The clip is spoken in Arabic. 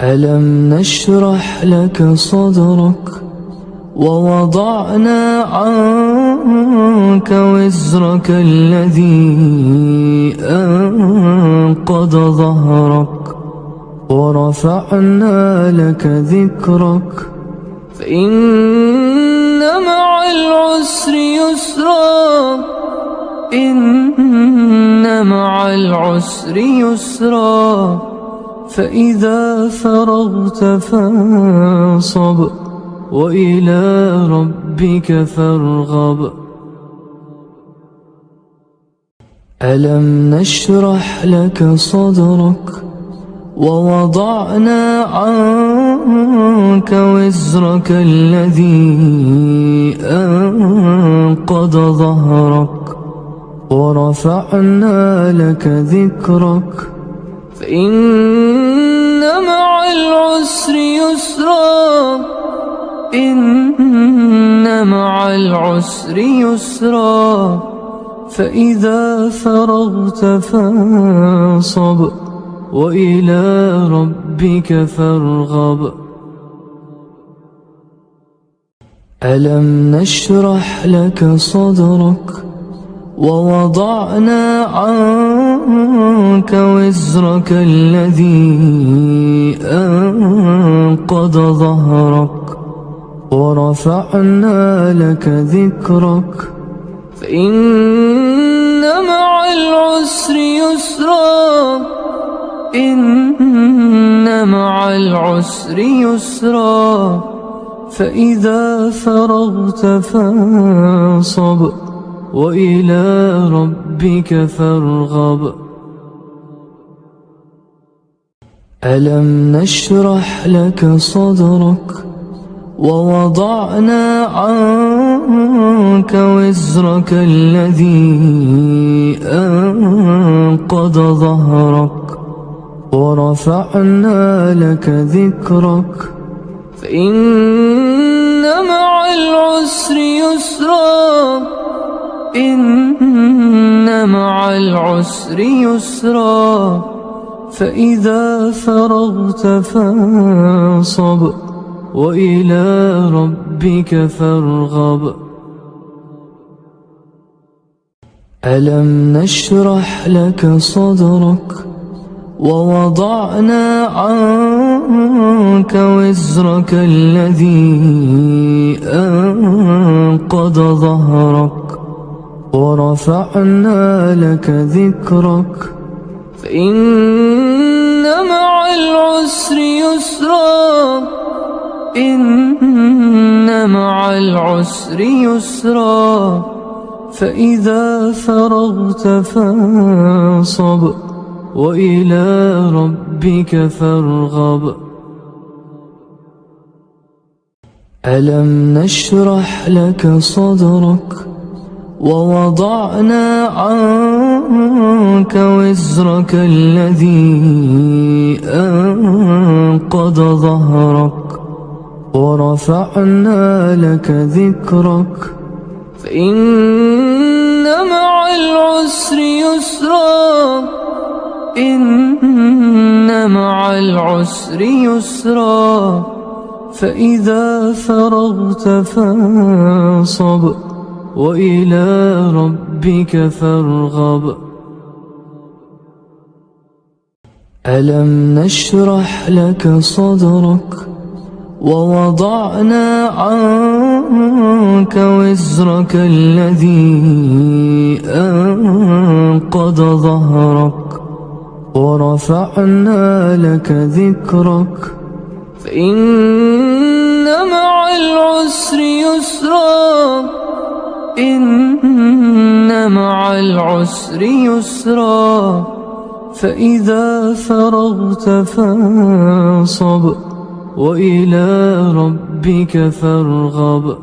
ألم نشرح لك صدرك ووضعنا عنك وزرك الذي أنقض ظهرك ورفعنا لك ذكرك فإن مع العسر يسرا إن مع العسر يسرا فإذا فرغت فانصب وإلى ربك فارغب ألم نشرح لك صدرك ووضعنا عنك وزرك الذي أنقض ظهرك ورفعنا لك ذكرك فإن مع العسر يسرا إن مع العسر يسرا فإذا فرغت فانصب وإلى ربك فارغب ألم نشرح لك صدرك ووضعنا عنك وزرك الذي أنقض ظهرك ورفعنا لك ذكرك فإن مع العسر يسرا إن مع العسر يسرا فإذا فرغت فانصب وإلى ربك فارغب ألم نشرح لك صدرك ووضعنا عنك وزرك الذي أنقض ظهرك ورفعنا لك ذكرك فإن مع العسر يسرا إن مع العسر يسرا فإذا فرغت فانصب وإلى ربك فارغب ألم نشرح لك صدرك ووضعنا عنك وزرك الذي أنقض ظهرك ورفعنا لك ذكرك فإن مع العسر يسرا إن مع العسر يسرا فإذا فرغت فانصب وإلى ربك فارغب ألم نشرح لك صدرك ووضعنا عنك وزرك الذي أنقض ظهرك ورفعنا لك ذكرك فإن مع العسر يسرا إن مع العسر يسرا فإذا فرغت فانصب وإلى ربك فارغب ألم نشرح لك صدرك ووضعنا عنك وزرك الذي أنقض ظهرك ورفعنا لك ذكرك فإن مع العسر يسرا وإلى ربك فارغب ألم نشرح لك صدرك ووضعنا عنك وزرك الذي أنقض ظهرك ورفعنا لك ذكرك فإن مع العسر يسرا إن مع العسر يسرا فإذا فرغت فانصب وإلى ربك فارغب ألم نشرح لك صدرك ووضعنا عنك وزرك الذي أنقض ظهرك ورفعنا لك ذكرك فإن مع العسر يسرا إن مع العسر يسرا فإذا فرغت فانصب وإلى ربك فارغب ألم نشرح لك صدرك ووضعنا عنك وزرك الذي أنقض ظهرك ورفعنا لك ذكرك فإن مع العسر يسرا إن مع العسر يسرا فإذا فرغت فانصب وإلى ربك فارغب ألم نشرح لك صدرك ووضعنا عنك وزرك الذي أنقض ظهرك ورفعنا لك ذكرك فإن مع العسر يسرا إن مع العسر يسرا فإذا فرغت فانصب وإلى ربك فارغب